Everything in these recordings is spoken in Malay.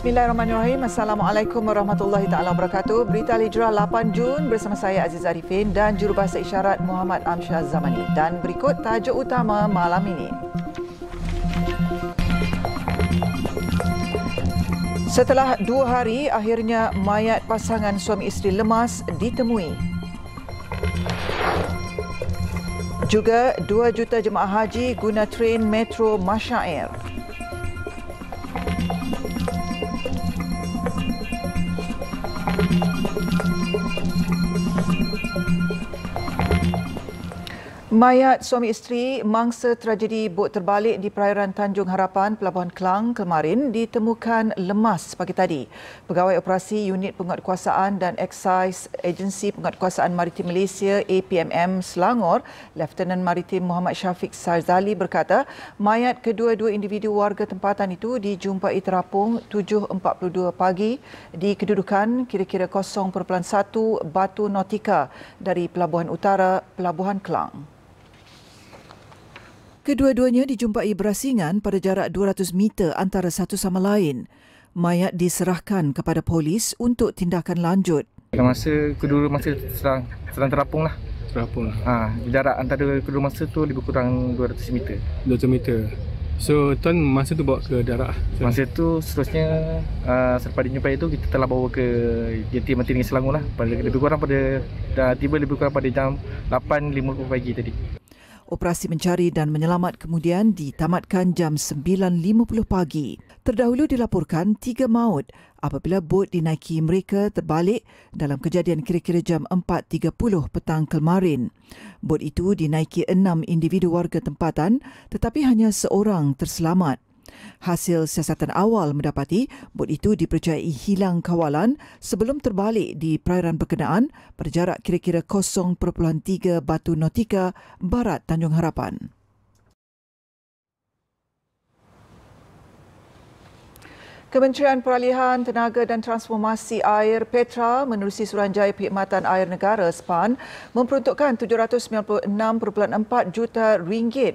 Bismillahirrahmanirrahim. Assalamualaikum warahmatullahi taala wabarakatuh. Berita Al-Hijrah 8 Jun bersama saya Aziz Arifin dan jurubahasa isyarat Muhammad Amsyah Zamani. Dan berikut tajuk utama malam ini. Setelah 2 hari, akhirnya mayat pasangan suami isteri lemas ditemui. Juga 2 juta jemaah haji guna train metro Masyair. Mayat suami isteri mangsa tragedi bot terbalik di perairan Tanjung Harapan, Pelabuhan Klang kemarin ditemukan lemas pagi tadi. Pegawai Operasi Unit Penguatkuasaan dan Eksis Agensi Penguatkuasaan Maritim Malaysia APMM Selangor, Lieutenant Maritim Muhammad Syafiq Sarzali berkata, mayat kedua-dua individu warga tempatan itu dijumpai terapung 7.42 pagi di kedudukan kira-kira 0.1 batu nautika dari Pelabuhan Utara, Pelabuhan Klang. Kedua-duanya dijumpai berasingan pada jarak 200 meter antara satu sama lain. Mayat diserahkan kepada polis untuk tindakan lanjut. Masa kedua masa sedang terapung lah. Terapung. Jarak antara kedua masa tu lebih kurang 200 meter. 200 meter. So tuan masa tu bawa ke darat? Masa tu seterusnya selepas dijumpai itu kita telah bawa ke JT Mati Negeri Selangor lah. Lebih kurang pada dah tiba lebih kurang pada jam 8.50 pagi tadi. Operasi mencari dan menyelamat kemudian ditamatkan jam 9.50 pagi. Terdahulu dilaporkan 3 maut apabila bot dinaiki mereka terbalik dalam kejadian kira-kira jam 4.30 petang kemarin. Bot itu dinaiki 6 individu warga tempatan tetapi hanya seorang terselamat. Hasil siasatan awal mendapati bot itu dipercayai hilang kawalan sebelum terbalik di perairan berkenaan berjarak kira-kira 0.3 batu nautika barat Tanjung Harapan. Kementerian Peralihan, Tenaga dan Transformasi Air Petra menerusi Suruhanjaya Perkhidmatan Air Negara SPAN memperuntukkan RM796.4 juta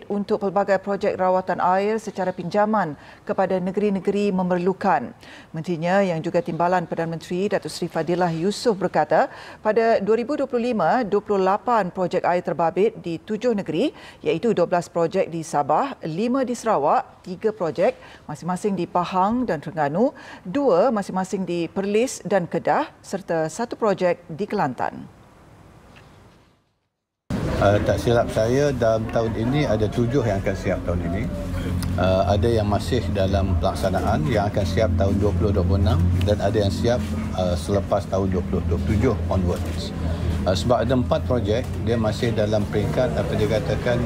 untuk pelbagai projek rawatan air secara pinjaman kepada negeri-negeri memerlukan. Menterinya yang juga Timbalan Perdana Menteri Datuk Seri Fadilah Yusof berkata, pada 2025, 28 projek air terbabit di 7 negeri iaitu 12 projek di Sabah, 5 di Sarawak, 3 projek masing-masing di Pahang dan Terengganu, 2 masing-masing di Perlis dan Kedah serta 1 projek di Kelantan. Tak silap saya dalam tahun ini ada 7 yang akan siap tahun ini. Ada yang masih dalam pelaksanaan yang akan siap tahun 2026 dan ada yang siap selepas tahun 2027 onwards. Sebab ada 4 projek dia masih dalam peringkat apa dia katakan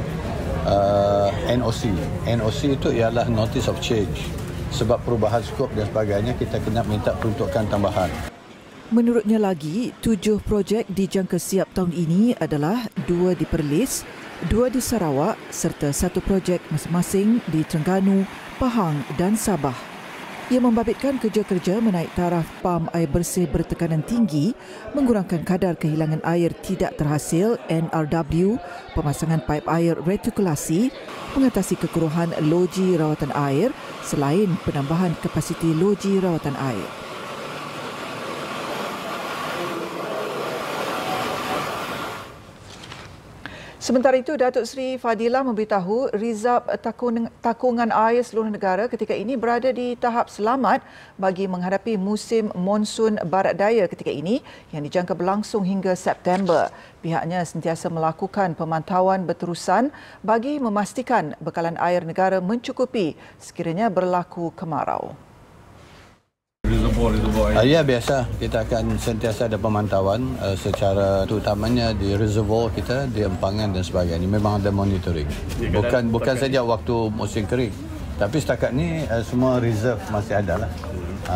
NOC. NOC itu ialah Notice of Change. Sebab perubahan skop dan sebagainya, kita kena minta peruntukan tambahan. Menurutnya lagi, 7 projek dijangka siap tahun ini adalah 2 di Perlis, 2 di Sarawak serta 1 projek masing-masing di Terengganu, Pahang dan Sabah. Ia membabitkan kerja-kerja menaik taraf pam air bersih bertekanan tinggi, mengurangkan kadar kehilangan air tidak terhasil NRW, pemasangan paip air retikulasi, mengatasi kekuruhan loji rawatan air selain penambahan kapasiti loji rawatan air. Sementara itu, Datuk Seri Fadilah memberitahu rizab takungan air seluruh negara ketika ini berada di tahap selamat bagi menghadapi musim monsun barat daya ketika ini yang dijangka berlangsung hingga September. Pihaknya sentiasa melakukan pemantauan berterusan bagi memastikan bekalan air negara mencukupi sekiranya berlaku kemarau. Ya, biasa kita akan sentiasa ada pemantauan secara terutamanya di reservoir kita, di empangan dan sebagainya. Memang ada monitoring. Bukan saja waktu musim kering, tapi setakat ni semua reserve masih ada lah.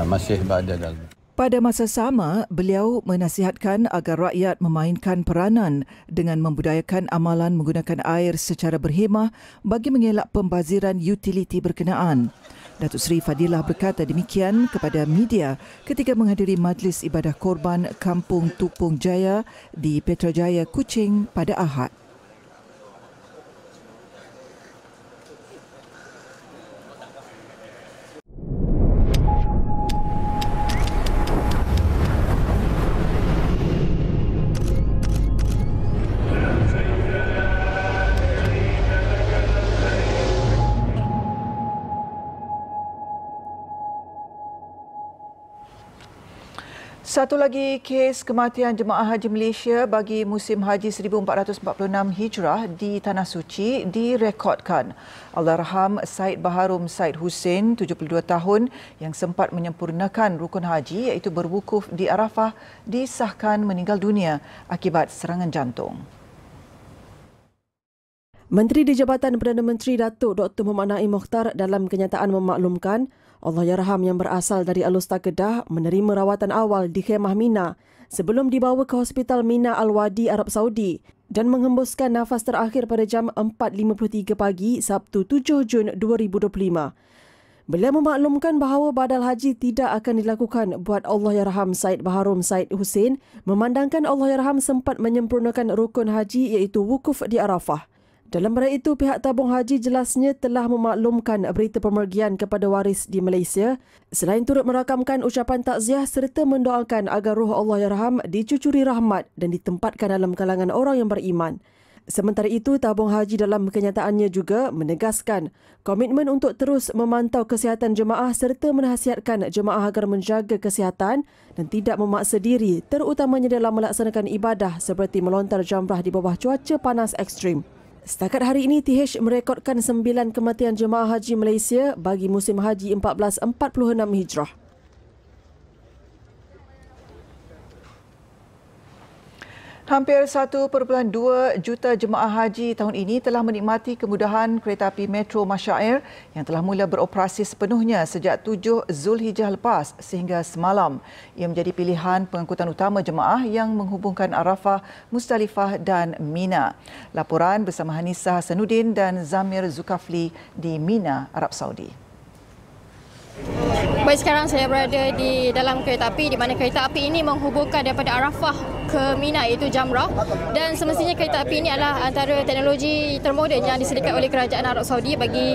Masih berada dalam. Pada masa sama, beliau menasihatkan agar rakyat memainkan peranan dengan membudayakan amalan menggunakan air secara berhemah bagi mengelak pembaziran utiliti berkenaan. Datuk Seri Fadilah berkata demikian kepada media ketika menghadiri Majlis Ibadah Korban Kampung Tupung Jaya di Petrajaya, Kuching pada Ahad. Satu lagi kes kematian jemaah haji Malaysia bagi musim haji 1446 Hijrah di Tanah Suci direkodkan. Allahyarham Said Baharum Said Hussein, 72 tahun, yang sempat menyempurnakan rukun haji iaitu berwukuf di Arafah, disahkan meninggal dunia akibat serangan jantung. Menteri di Jabatan Perdana Menteri Datuk Dr. Muhammad Naim Mokhtar dalam kenyataan memaklumkan Allahyarham yang berasal dari Alustar Kedah menerima rawatan awal di Khemah Mina sebelum dibawa ke Hospital Mina Al-Wadi, Arab Saudi dan menghembuskan nafas terakhir pada jam 4.53 pagi Sabtu 7 Jun 2025. Beliau memaklumkan bahawa badal haji tidak akan dilakukan buat Allahyarham Said Baharum Said Hussein memandangkan Allahyarham sempat menyempurnakan rukun haji iaitu wukuf di Arafah. Dalam perkara itu, pihak tabung haji jelasnya telah memaklumkan berita pemergian kepada waris di Malaysia selain turut merakamkan ucapan takziah serta mendoakan agar roh Allahyarham dicucuri rahmat dan ditempatkan dalam kalangan orang yang beriman. Sementara itu, tabung haji dalam kenyataannya juga menegaskan komitmen untuk terus memantau kesihatan jemaah serta menasihatkan jemaah agar menjaga kesihatan dan tidak memaksa diri terutamanya dalam melaksanakan ibadah seperti melontar jamrah di bawah cuaca panas ekstrim. Setakat hari ini, TH merekodkan 9 kematian jemaah haji Malaysia bagi musim haji 1446 Hijrah. Hampir 1.2 juta jemaah haji tahun ini telah menikmati kemudahan kereta api Metro Masyair yang telah mula beroperasi sepenuhnya sejak 7 Zulhijjah lepas sehingga semalam. Ia menjadi pilihan pengangkutan utama jemaah yang menghubungkan Arafah, Musdalifah dan Mina. Laporan bersama Hanisa Hasanuddin dan Zamir Zulkafli di Mina, Arab Saudi. Baik, sekarang saya berada di dalam kereta api di mana kereta api ini menghubungkan daripada Arafah ke Mina iaitu Jamrah, dan semestinya kereta api ini adalah antara teknologi termoden yang disediakan oleh Kerajaan Arab Saudi bagi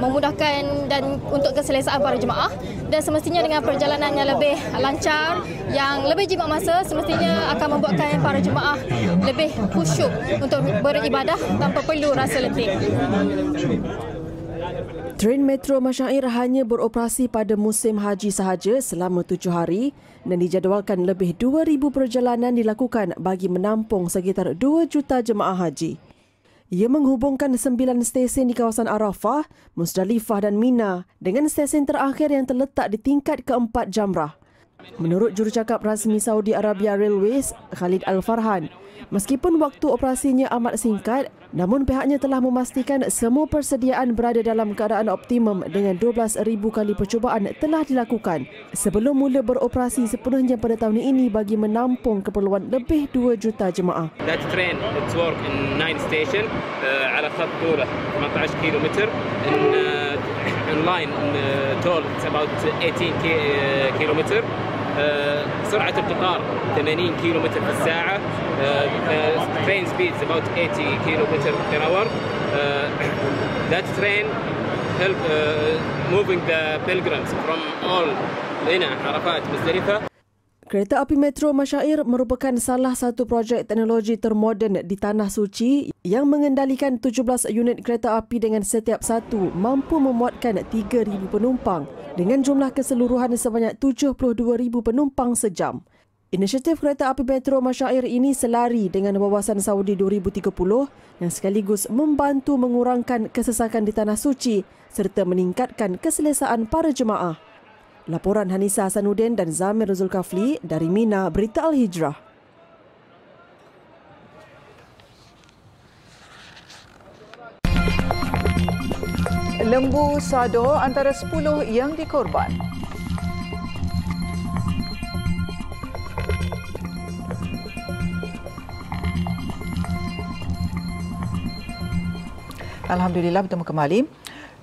memudahkan dan untuk keselesaan para jemaah, dan semestinya dengan perjalanan yang lebih lancar, yang lebih jimat masa, semestinya akan membuatkan para jemaah lebih khusyuk untuk beribadah tanpa perlu rasa letih. Train Metro Masyair hanya beroperasi pada musim haji sahaja selama 7 hari dan dijadualkan lebih 2,000 perjalanan dilakukan bagi menampung sekitar 2 juta jemaah haji. Ia menghubungkan 9 stesen di kawasan Arafah, Musdalifah dan Mina dengan stesen terakhir yang terletak di tingkat keempat Jamrah. Menurut jurucakap rasmi Saudi Arabia Railways, Khalid Al-Farhan, meskipun waktu operasinya amat singkat, namun pihaknya telah memastikan semua persediaan berada dalam keadaan optimum dengan 12,000 kali percubaan telah dilakukan sebelum mula beroperasi sepenuhnya pada tahun ini bagi menampung keperluan lebih 2 juta jemaah. That train it's work in 9 station على خط طوله 18 كيلومتر in line toll it's about 18 كيلومتر سرعة القطار 80 كيلومتر في الساعة train speed is about 80 كيلومتر per hour that train help moving the pilgrims from all Mina, Arafat, Musdalifah. Kereta api Metro Masyair merupakan salah satu projek teknologi termoden di Tanah Suci yang mengendalikan 17 unit kereta api dengan setiap satu mampu memuatkan 3,000 penumpang dengan jumlah keseluruhan sebanyak 72,000 penumpang sejam. Inisiatif kereta api Metro Masyair ini selari dengan wawasan Saudi 2030 yang sekaligus membantu mengurangkan kesesakan di Tanah Suci serta meningkatkan keselesaan para jemaah. Laporan Hanisa Hasanuddin dan Zamir Zulkafli dari Mina, Berita Al-Hijrah. Lembu Sado antara 10 yang dikorban. Alhamdulillah, bertemu kembali.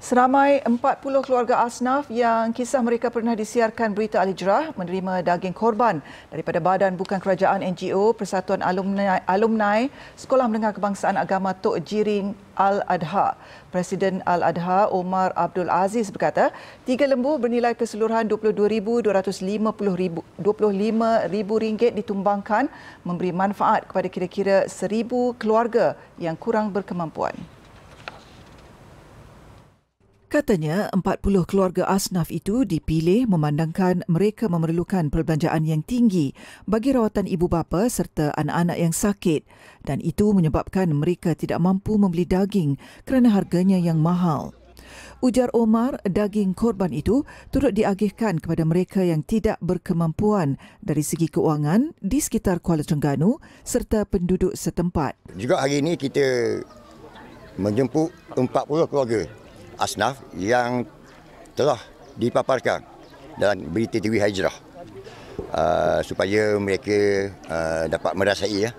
Seramai 40 keluarga asnaf yang kisah mereka pernah disiarkan Berita Al-Hijrah menerima daging korban daripada Badan Bukan Kerajaan NGO Persatuan Alumni Sekolah Menengah Kebangsaan Agama Tok Jiring Al-Adha. Presiden Al-Adha Omar Abdul Aziz berkata, 3 lembu bernilai keseluruhan RM22,255 ditumbangkan memberi manfaat kepada kira-kira 1,000 keluarga yang kurang berkemampuan. Katanya 40 keluarga asnaf itu dipilih memandangkan mereka memerlukan perbelanjaan yang tinggi bagi rawatan ibu bapa serta anak-anak yang sakit dan itu menyebabkan mereka tidak mampu membeli daging kerana harganya yang mahal. Ujar Omar, daging korban itu turut diagihkan kepada mereka yang tidak berkemampuan dari segi keuangan di sekitar Kuala Terengganu serta penduduk setempat. Juga hari ini kita menjemput 40 keluarga asnaf yang telah dipaparkan dalam berita TV Hijrah supaya mereka dapat merasai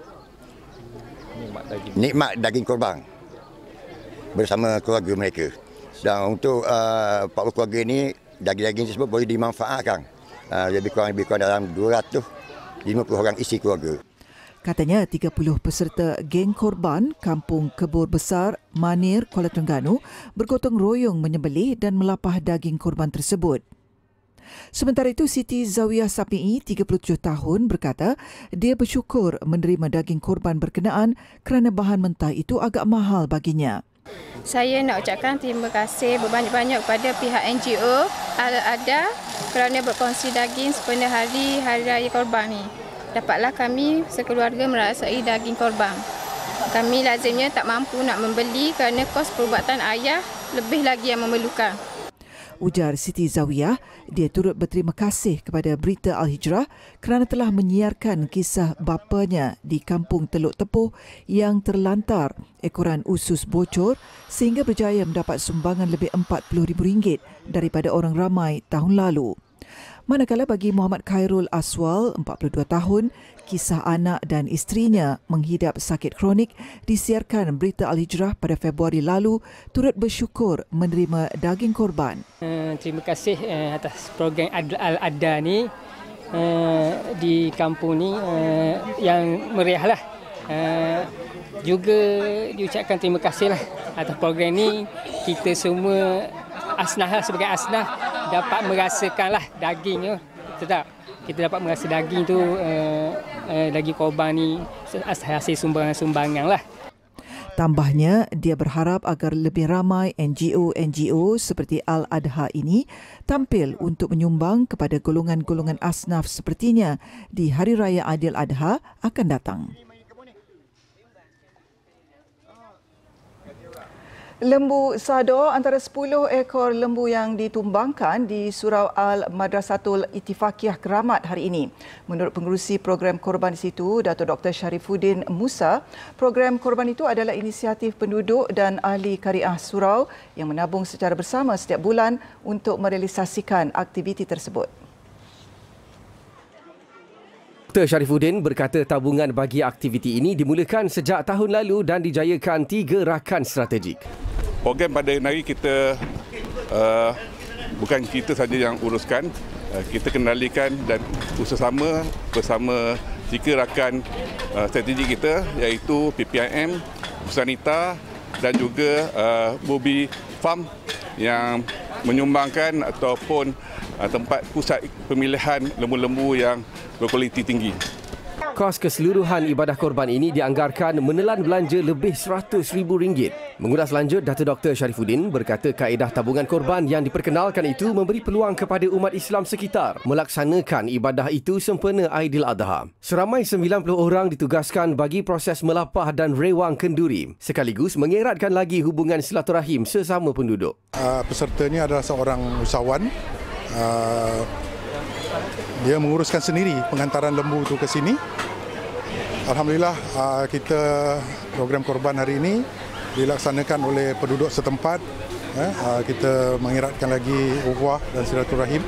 nikmat daging korban bersama keluarga mereka. Dan untuk 40 keluarga ini, daging-daging tersebut boleh dimanfaatkan lebih kurang dalam 250 orang isi keluarga. Katanya 30 peserta geng korban Kampung Kebur Besar, Manir, Kuala Terengganu bergotong royong menyembelih dan melapah daging korban tersebut. Sementara itu, Siti Zawiyah Sapi'i, 37 tahun, berkata dia bersyukur menerima daging korban berkenaan kerana bahan mentah itu agak mahal baginya. Saya nak ucapkan terima kasih berbanyak-banyak kepada pihak NGO Al-Ada kerana berkongsi daging sepenuh hari Raya Korban ni. Dapatlah kami sekeluarga merasai daging korban. Kami lazimnya tak mampu nak membeli kerana kos perubatan ayah lebih lagi yang memerlukan. Ujar Siti Zawiyah, dia turut berterima kasih kepada Berita Al-Hijrah kerana telah menyiarkan kisah bapanya di Kampung Teluk Tepuh yang terlantar ekoran usus bocor sehingga berjaya mendapat sumbangan lebih RM40,000 daripada orang ramai tahun lalu. Manakala bagi Muhammad Khairul Aswal, 42 tahun, kisah anak dan isterinya menghidap sakit kronik disiarkan Berita Al-Hijrah pada Februari lalu turut bersyukur menerima daging korban. Terima kasih atas program Al-Ada ni di kampung ni yang meriahlah. Juga diucapkan terima kasihlah atas program ni. Kita semua asnaf lah, sebagai asnaf dapat merasakanlah daging tu. Sedap. Kita dapat merasa daging tu, daging korban ni hasil sumbangan lah. Tambahnya, dia berharap agar lebih ramai NGO seperti Al-Adha ini tampil untuk menyumbang kepada golongan-golongan asnaf sepertinya di Hari Raya Aidiladha akan datang. Lembu Sador, antara 10 ekor lembu yang ditumbangkan di Surau Al-Madrasatul Ittifaqiyah Keramat hari ini. Menurut pengerusi program korban di situ, Datuk Dr. Sharifuddin Musa, program korban itu adalah inisiatif penduduk dan ahli kariah surau yang menabung secara bersama setiap bulan untuk merealisasikan aktiviti tersebut. Dr. Sharifuddin berkata tabungan bagi aktiviti ini dimulakan sejak tahun lalu dan dijayakan 3 rakan strategik. Program pada hari kita bukan kita saja yang uruskan, kita kendalikan dan bersama 3 rakan strategik kita iaitu PPIM, Busanita dan juga Bobby Farm yang menyumbangkan ataupun tempat pusat pemilihan lembu-lembu yang berkualiti tinggi. Kos keseluruhan ibadah korban ini dianggarkan menelan belanja lebih RM100,000. Mengulas lanjut, Datuk Dr. Sharifuddin berkata kaedah tabungan korban yang diperkenalkan itu memberi peluang kepada umat Islam sekitar melaksanakan ibadah itu sempena Aidiladha. Seramai 90 orang ditugaskan bagi proses melapah dan rewang kenduri, sekaligus mengeratkan lagi hubungan silaturahim sesama penduduk. Peserta ini adalah seorang usahawan. Dia menguruskan sendiri pengantaran lembu itu ke sini. Alhamdulillah, kita program korban hari ini dilaksanakan oleh penduduk setempat. Kita mengeratkan lagi ukhuwah dan silaturahim.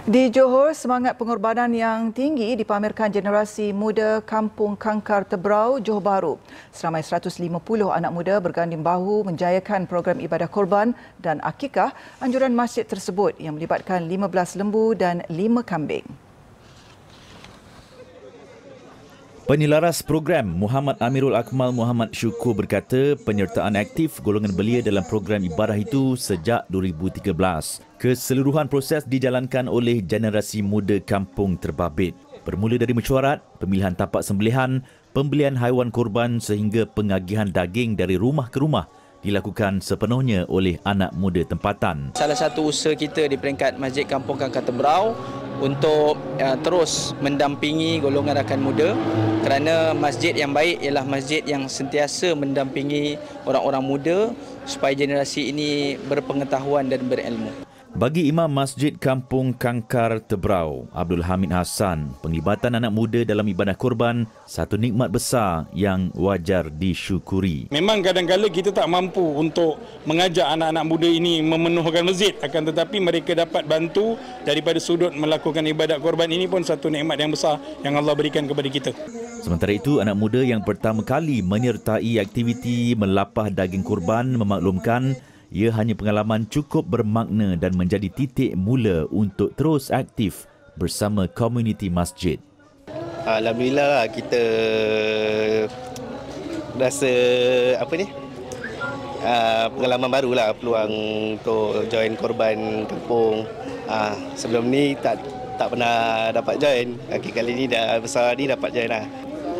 Di Johor, semangat pengorbanan yang tinggi dipamerkan generasi muda Kampung Kangkar Tebrau, Johor Bahru. Seramai 150 anak muda berganding bahu menjayakan program ibadah korban dan akikah anjuran masjid tersebut yang melibatkan 15 lembu dan 5 kambing. Penyelaras program Muhammad Amirul Akmal Muhammad Syukur berkata penyertaan aktif golongan belia dalam program ibadah itu sejak 2013. Keseluruhan proses dijalankan oleh generasi muda Kampung Terbabit. bermula dari mesyuarat, pemilihan tapak sembelihan, pembelian haiwan korban sehingga pengagihan daging dari rumah ke rumah dilakukan sepenuhnya oleh anak muda tempatan. Salah satu usaha kita di peringkat Masjid Kampung Kangkar Tebrau untuk terus mendampingi golongan rakan muda, kerana masjid yang baik ialah masjid yang sentiasa mendampingi orang-orang muda supaya generasi ini berpengetahuan dan berilmu. Bagi Imam Masjid Kampung Kangkar Tebrau, Abdul Hamid Hassan, penglibatan anak muda dalam ibadah korban satu nikmat besar yang wajar disyukuri. Memang kadang-kadang kita tak mampu untuk mengajak anak-anak muda ini memenuhkan masjid, akan tetapi mereka dapat bantu daripada sudut melakukan ibadat korban ini pun satu nikmat yang besar yang Allah berikan kepada kita. Sementara itu, anak muda yang pertama kali menyertai aktiviti melapah daging korban memaklumkan ia hanya pengalaman cukup bermakna dan menjadi titik mula untuk terus aktif bersama komuniti masjid. Alhamdulillah kita rasa pengalaman barulah, peluang untuk join korban kampung. Sebelum ni tak pernah dapat join. Kali ni dah besar ni dapat join lah.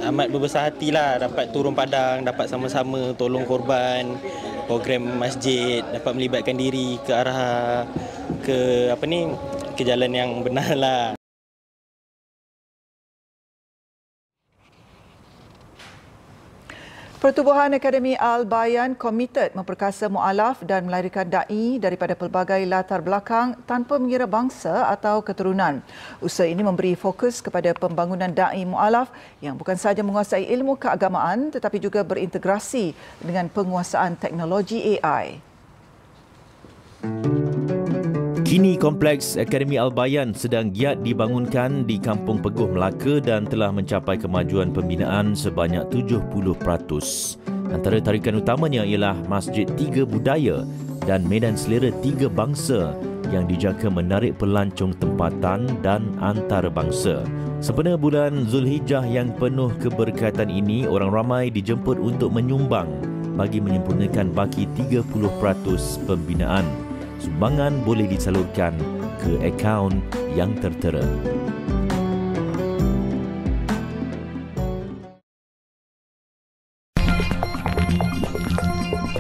Amat berbesar hatilah dapat turun padang, dapat sama-sama tolong korban, program masjid, dapat melibatkan diri ke arah ke jalan yang benar lah. Pertubuhan Akademi Al-Bayan komited memperkasa mu'alaf dan melahirkan da'i daripada pelbagai latar belakang tanpa mengira bangsa atau keturunan. Usaha ini memberi fokus kepada pembangunan da'i mu'alaf yang bukan sahaja menguasai ilmu keagamaan tetapi juga berintegrasi dengan penguasaan teknologi AI. Kini Kompleks Akademi Al-Bayan sedang giat dibangunkan di Kampung Peguh Melaka dan telah mencapai kemajuan pembinaan sebanyak 70%. Antara tarikan utamanya ialah Masjid Tiga Budaya dan Medan Selera Tiga Bangsa yang dijangka menarik pelancong tempatan dan antarabangsa. Sempena bulan Zulhijjah yang penuh keberkatan ini, orang ramai dijemput untuk menyumbang bagi menyempurnakan baki 30% pembinaan. Sumbangan boleh disalurkan ke akaun yang tertera.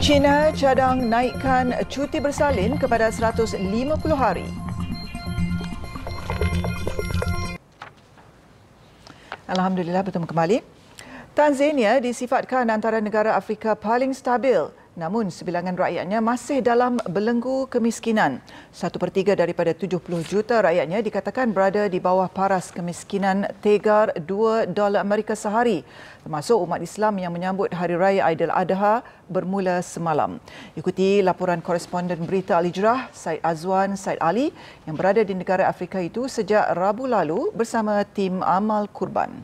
China cadang naikkan cuti bersalin kepada 150 hari. Alhamdulillah, bertemu kembali. Tanzania disifatkan antara negara Afrika paling stabil. Namun, sebilangan rakyatnya masih dalam belenggu kemiskinan. 1/3 daripada 70 juta rakyatnya dikatakan berada di bawah paras kemiskinan tegar $2 Amerika sehari, termasuk umat Islam yang menyambut Hari Raya Aidiladha bermula semalam. Ikuti laporan koresponden berita Al-Hijrah, Said Azwan Said Ali yang berada di negara Afrika itu sejak Rabu lalu bersama tim amal kurban.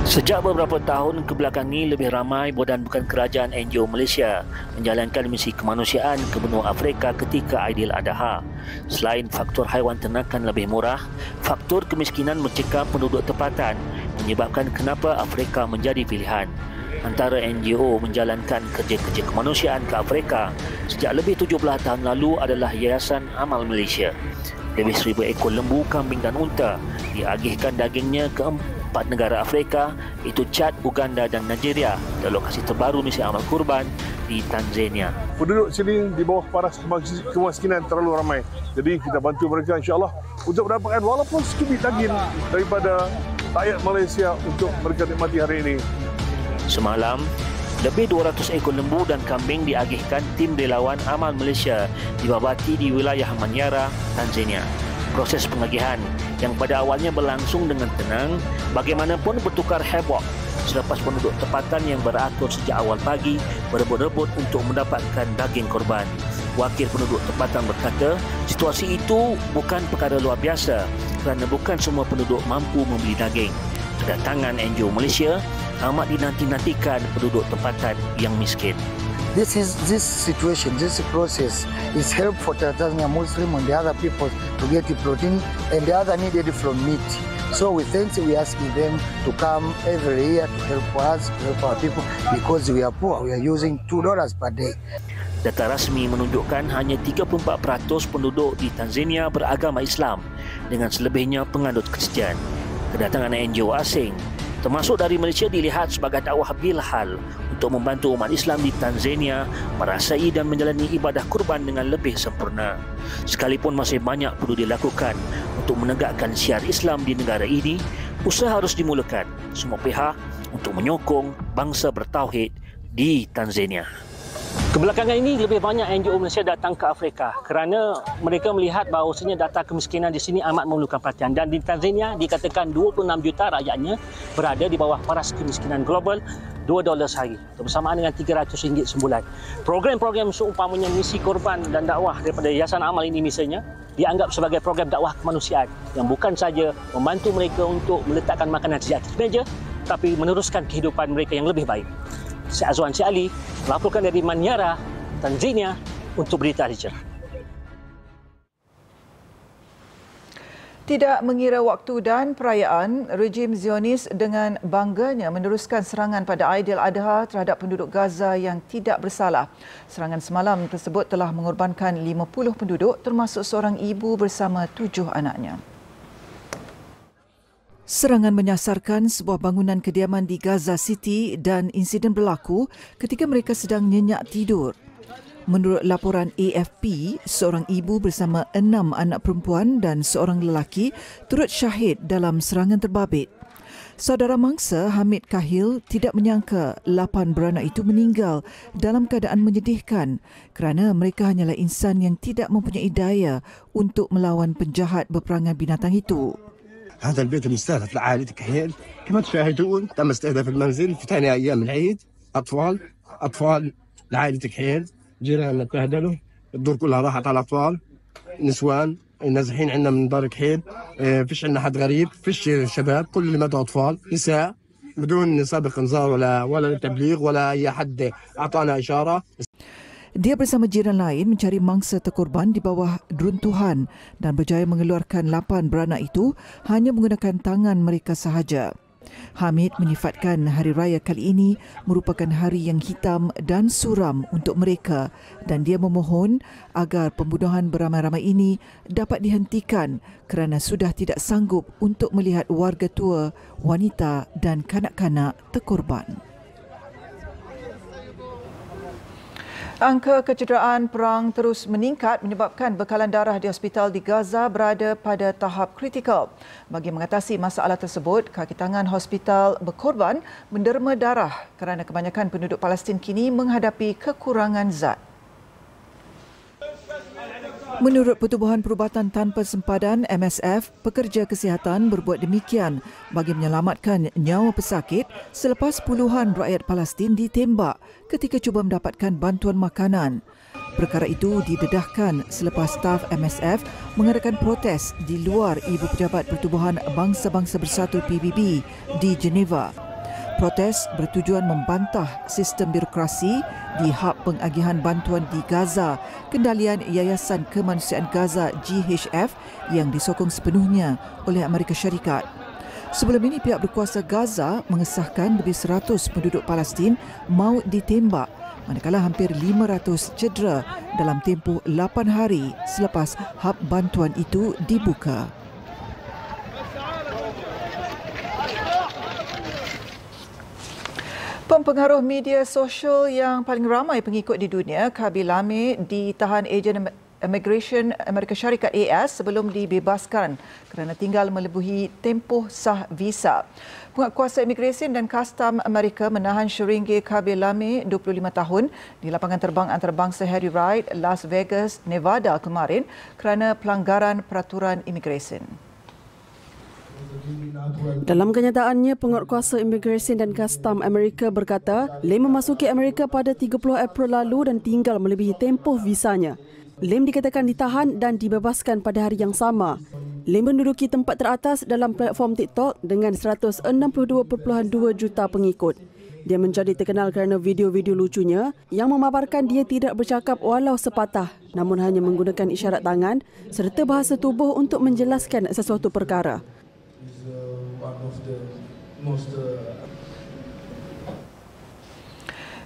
Sejak beberapa tahun kebelakang ini, lebih ramai dan bukan kerajaan NGO Malaysia menjalankan misi kemanusiaan ke benua Afrika ketika Aidiladha. Selain faktor haiwan ternakan lebih murah, faktor kemiskinan mencekam penduduk tempatan menyebabkan kenapa Afrika menjadi pilihan. Antara NGO menjalankan kerja-kerja kemanusiaan ke Afrika sejak lebih 17 tahun lalu adalah Yayasan Amal Malaysia. Lebih 1,000 ekor lembu, kambing dan unta diagihkan dagingnya ke 4 negara Afrika, iaitu Chad, Uganda dan Nigeria, dan lokasi terbaru misi amal kurban di Tanzania. Penduduk sini di bawah paras kemiskinan terlalu ramai. Jadi kita bantu mereka insya-Allah untuk mendapatkan walaupun sekebit daging daripada rakyat Malaysia untuk mereka nikmati hari ini. Semalam, lebih 200 ekor lembu dan kambing diagihkan tim relawan Amal Malaysia di Babati di wilayah Manyara, Tanzania. Proses pengagihan yang pada awalnya berlangsung dengan tenang, bagaimanapun bertukar heboh selepas penduduk tempatan yang beratur sejak awal pagi berebut-rebut untuk mendapatkan daging korban. Wakil penduduk tempatan berkata, situasi itu bukan perkara luar biasa kerana bukan semua penduduk mampu membeli daging. Kedatangan NGO Malaysia amat dinanti-nantikan penduduk tempatan yang miskin. This situation, this process is help for Tanzania Muslim and the other people to get the protein and the other needed from meat. So we asking them to come every year to help us, to help our people, because we are poor. We are using $2 per day. Data rasmi menunjukkan hanya 34% penduduk di Tanzania beragama Islam dengan selebihnya penganut Kristian. Kedatangan NGO asing termasuk dari Malaysia dilihat sebagai dakwah bilhal untuk membantu umat Islam di Tanzania merasai dan menjalani ibadah kurban dengan lebih sempurna. Sekalipun masih banyak perlu dilakukan untuk menegakkan syiar Islam di negara ini, usaha harus dimulakan semua pihak untuk menyokong bangsa bertauhid di Tanzania. Kebelakangan ini lebih banyak NGO Malaysia datang ke Afrika kerana mereka melihat bahawasanya data kemiskinan di sini amat memerlukan perhatian, dan di Tanzania dikatakan 26 juta rakyatnya berada di bawah paras kemiskinan global $2 sehari bersamaan dengan RM300 sebulan. Program-program seumpamanya misi korban dan dakwah daripada Yayasan Amal ini misalnya dianggap sebagai program dakwah kemanusiaan yang bukan saja membantu mereka untuk meletakkan makanan di atas meja, tapi meneruskan kehidupan mereka yang lebih baik. Saya Azwan Syali melaporkan dari Manyara, Tanzania untuk Berita Hijrah. Tidak mengira waktu dan perayaan, rejim Zionis dengan bangganya meneruskan serangan pada Aidiladha terhadap penduduk Gaza yang tidak bersalah. Serangan semalam tersebut telah mengorbankan 50 penduduk termasuk seorang ibu bersama 7 anaknya. Serangan menyasarkan sebuah bangunan kediaman di Gaza City dan insiden berlaku ketika mereka sedang nyenyak tidur. Menurut laporan AFP, seorang ibu bersama 6 anak perempuan dan seorang lelaki turut syahid dalam serangan terbabit. Saudara mangsa Hamid Kahil tidak menyangka 8 beranak itu meninggal dalam keadaan menyedihkan kerana mereka hanyalah insan yang tidak mempunyai daya untuk melawan penjahat berperangan binatang itu. هذا البيت المستهدف لعائلة كحيل كما تشاهدون تم استهداف المنزل في ثاني أيام العيد. أطفال لعائلة كحيل جيراننا تبهدلوا، الدور كلها راحت على الأطفال، نسوان نازحين عندنا من دار كحيل، فيش عندنا حد غريب، فيش شباب، كل اللي ماتوا أطفال نساء بدون سابق إنذار ولا تبليغ ولا أي حد أعطانا إشارة. Dia bersama jiran lain mencari mangsa terkorban di bawah runtuhan dan berjaya mengeluarkan 8 beranak itu hanya menggunakan tangan mereka sahaja. Hamid menyifatkan hari raya kali ini merupakan hari yang hitam dan suram untuk mereka dan dia memohon agar pembunuhan beramai-ramai ini dapat dihentikan kerana sudah tidak sanggup untuk melihat warga tua, wanita dan kanak-kanak terkorban. Angka kecederaan perang terus meningkat menyebabkan bekalan darah di hospital di Gaza berada pada tahap kritikal. Bagi mengatasi masalah tersebut, kaki tangan hospital berkorban menderma darah kerana kebanyakan penduduk Palestin kini menghadapi kekurangan zat. Menurut Pertubuhan Perubatan Tanpa Sempadan MSF, pekerja kesihatan berbuat demikian bagi menyelamatkan nyawa pesakit selepas puluhan rakyat Palestin ditembak ketika cuba mendapatkan bantuan makanan. Perkara itu didedahkan selepas staf MSF mengadakan protes di luar Ibu Pejabat Pertubuhan Bangsa-Bangsa Bersatu PBB di Geneva. Protes bertujuan membantah sistem birokrasi di hab pengagihan bantuan di Gaza, kendalian Yayasan Kemanusiaan Gaza GHF yang disokong sepenuhnya oleh Amerika Syarikat. Sebelum ini, pihak berkuasa Gaza mengesahkan lebih 100 penduduk Palestin maut ditembak, manakala hampir 500 cedera dalam tempoh 8 hari selepas hab bantuan itu dibuka. Pempengaruh media sosial yang paling ramai pengikut di dunia, Khaby Lame, ditahan ejen Immigration Amerika Syarikat AS sebelum dibebaskan kerana tinggal melebihi tempoh sah visa. Penguatkuasa Imigresen dan Kastam Amerika menahan Sheringue Khaby Lame, 25 tahun, di lapangan terbang antarabangsa Harry Reid, Las Vegas, Nevada kemarin kerana pelanggaran peraturan imigresen. Dalam kenyataannya, penguatkuasa Imigresen dan Kastam Amerika berkata Lim memasuki Amerika pada 30 April lalu dan tinggal melebihi tempoh visanya. Lim dikatakan ditahan dan dibebaskan pada hari yang sama. Lim menduduki tempat teratas dalam platform TikTok dengan 162.2 juta pengikut. Dia menjadi terkenal kerana video-video lucunya yang memaparkan dia tidak bercakap walau sepatah, namun hanya menggunakan isyarat tangan serta bahasa tubuh untuk menjelaskan sesuatu perkara.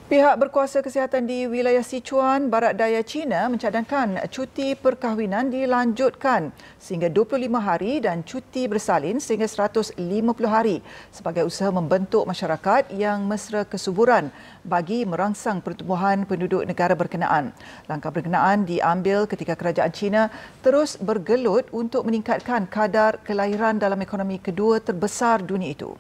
Pihak berkuasa kesihatan di wilayah Sichuan, Barat Daya China mencadangkan cuti perkahwinan dilanjutkan sehingga 25 hari dan cuti bersalin sehingga 150 hari sebagai usaha membentuk masyarakat yang mesra kesuburan bagi merangsang pertumbuhan penduduk negara berkenaan. Langkah berkenaan diambil ketika kerajaan China terus bergelut untuk meningkatkan kadar kelahiran dalam ekonomi kedua terbesar dunia itu.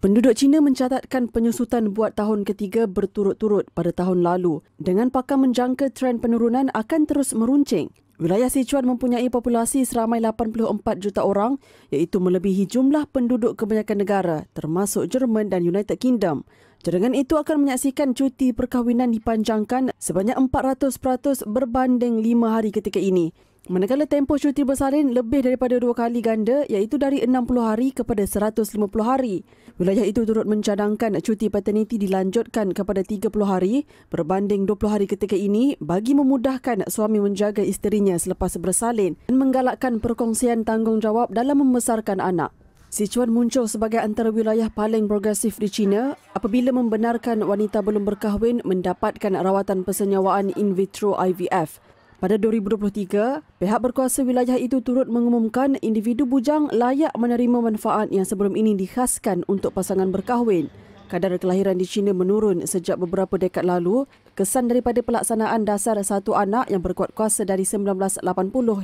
Penduduk China mencatatkan penyusutan buat tahun ketiga berturut-turut pada tahun lalu dengan pakar menjangka trend penurunan akan terus meruncing. Wilayah Sichuan mempunyai populasi seramai 84 juta orang iaitu melebihi jumlah penduduk kebanyakan negara termasuk Jerman dan United Kingdom. Cadangan itu akan menyaksikan cuti perkahwinan dipanjangkan sebanyak 400% berbanding 5 hari ketika ini. Manakala tempoh cuti bersalin lebih daripada 2 kali ganda iaitu dari 60 hari kepada 150 hari. Wilayah itu turut mencadangkan cuti paterniti dilanjutkan kepada 30 hari berbanding 20 hari ketika ini bagi memudahkan suami menjaga isterinya selepas bersalin dan menggalakkan perkongsian tanggungjawab dalam membesarkan anak. Sichuan muncul sebagai antara wilayah paling progresif di China apabila membenarkan wanita belum berkahwin mendapatkan rawatan persenyawaan in vitro IVF. Pada 2023, pihak berkuasa wilayah itu turut mengumumkan individu bujang layak menerima manfaat yang sebelum ini dikhaskan untuk pasangan berkahwin. Kadar kelahiran di China menurun sejak beberapa dekad lalu, kesan daripada pelaksanaan dasar satu anak yang berkuat kuasa dari 1980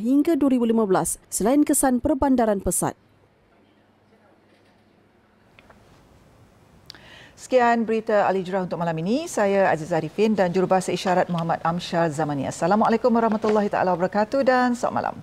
hingga 2015, selain kesan perbandaran pesat. Sekian berita Ali Jurah untuk malam ini. Saya Aziz Arifin dan jurubahasa isyarat Muhammad Amsyar Zamani. Assalamualaikum warahmatullahi taala wabarakatuh dan selamat malam.